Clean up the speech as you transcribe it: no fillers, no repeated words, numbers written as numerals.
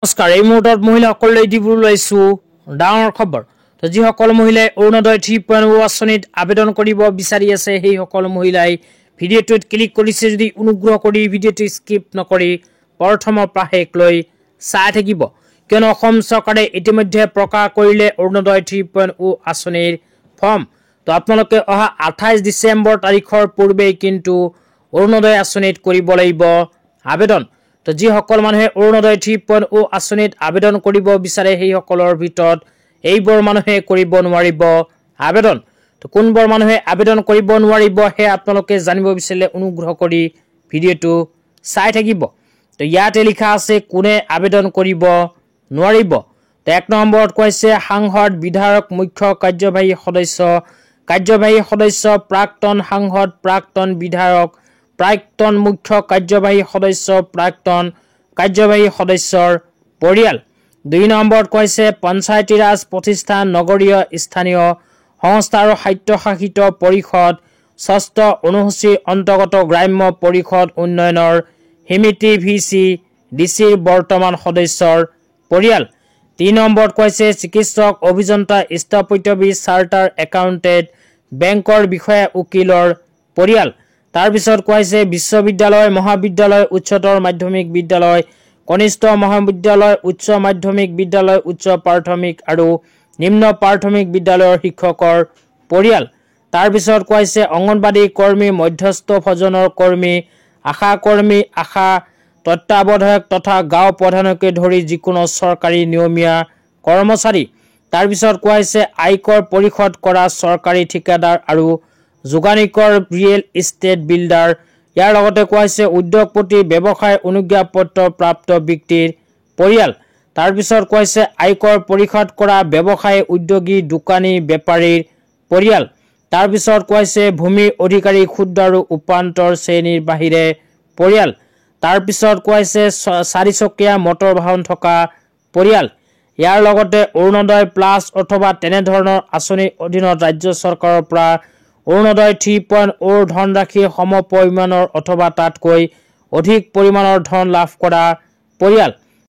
নমস্কাৰ এই মুহূৰ্তত মহিলাসকললৈ দিবলৈ লৈছো ডাঙৰ খবৰ। তো যিসকল মহিলাই অৰুণোদয় 3.0 আঁচনিত আবেদন কৰিব বিচাৰি আছে সেই সকল মহিলাই ভিডিঅ'টোত ক্লিক কৰিছে যদি অনুগ্ৰহ কৰি ভিডিঅ'টো স্কিপ নকৰি প্ৰথমৰ পৰা শেষলৈ চাই থাকিব, কিয়নো অসম চৰকাৰে ইতিমধ্যে প্ৰকাশ কৰিলে অৰুণোদয় 3.0 আঁচনিৰ ফৰ্ম। তো আপোনালোকে অহা 28 ডিচেম্বৰ তাৰিখৰ পূৰ্বে কিন্তু অৰুণোদয় আঁচনিত কৰিব লাগিব আবেদন। তো যিসকল মানুহে অৰুণোদয় 3.0 আঁচনিত আবেদন কৰিব বিচাৰে সেই সকলৰ ভিতৰত এইবোৰ মানুহে কৰিব নোৱাৰিব আবেদন। তো কোনবোৰ মানুহে আবেদন কৰিব নোৱাৰিব হে আপোনালোকে জানিব বিচাৰিলে অনুগ্ৰহ কৰি ভিডিঅ'টো চাই থাকিব। তো ইয়াতে লিখা আছে কোনে আবেদন কৰিব নোৱাৰিব। তো 1 নম্বৰত কৈছে সাংসদ, বিধায়ক, মুখ্য কাৰ্যবাহী সদস্য, প্ৰাক্তন সাংসদ, প্ৰাক্তন বিধায়ক, প্ৰাক্তন মুখ্য কাৰ্যবাহী সদস্য, প্ৰাক্তন কাৰ্যবাহী সদস্যৰ পৰিয়াল। 2 নম্বৰত কৈছে পঞ্চায়তী ৰাজ প্ৰতিষ্ঠান, নগৰীয় স্থানীয় সংস্থা আৰু স্বায়ত্তশাসিত পৰিষদ, 6ষ্ঠ অনুসূচীৰ অন্তৰ্গত গ্ৰাম্য পৰিষদ উন্নয়নৰ সমিতি VC/DCৰ বৰ্তমান সদস্যৰ পৰিয়াল। 3 নম্বৰত কৈছে চিকিৎসক, অভিযন্তা, স্থপত্যবিদ, চাৰ্টাৰ একাউণ্টেণ্ট, বেংকৰ বিষয়া, উকিলৰ পৰিয়াল। তাৰপিছত কৈছে বিশ্ববিদ্যালয়, মহাবিদ্যালয়, উচ্চতৰ মাধ্যমিক বিদ্যালয়, কনিষ্ঠ মহাবিদ্যালয়, উচ্চ মাধ্যমিক বিদ্যালয়, উচ্চ প্ৰাথমিক আৰু নিম্ন প্ৰাথমিক বিদ্যালয়ৰ শিক্ষকৰ পৰিয়াল। তাৰপিছত কৈছে অংগনবাদী কৰ্মী, মধ্যস্থ ভোজনৰ কৰ্মী, আশা কৰ্মী, আশা তত্ত্বাৱধায়ক তথা গাঁও প্ৰধানকে ধৰি যিকোনো চৰকাৰী নিয়মীয়া কৰ্মচাৰী। তাৰপিছত কৈছে আয়কৰ পৰিশোধ কৰা চৰকাৰী ঠিকাদাৰ আৰু যোগানিকৰ, ৰিয়েল ইষ্টেট বিল্ডাৰ। ইয়াৰ লগতে কৈছে উদ্যোগপতি, ব্যৱসায় অনুজ্ঞাপত্ৰ প্ৰাপ্ত ব্যক্তিৰ পৰিয়াল। তাৰপিছত কৈছে আয়কৰ পৰিশোধ কৰা ব্যৱসায়ী, উদ্যোগী, দোকানী, বেপাৰীৰ পৰিয়াল। তাৰপিছত কৈছে ভূমি অধিকাৰী, ক্ষুদ্ৰ আৰু উপান্তৰ শ্ৰেণীৰ বাহিৰে পৰিয়াল। তাৰপিছত কৈছে 4চকীয়া মটৰ বাহন থকা পৰিয়াল। ইয়াৰ লগতে অৰুণোদয় প্লাছ অথবা তেনেধৰণৰ আঁচনিৰ অধীনত ৰাজ্য চৰকাৰৰ পৰা অৰুণোদয় 3.0 ধনৰাশি সম পৰিমাণৰ অথবা তাতকৈ অধিক পৰিমাণৰ ধন লাভ কৰা পৰিয়াল।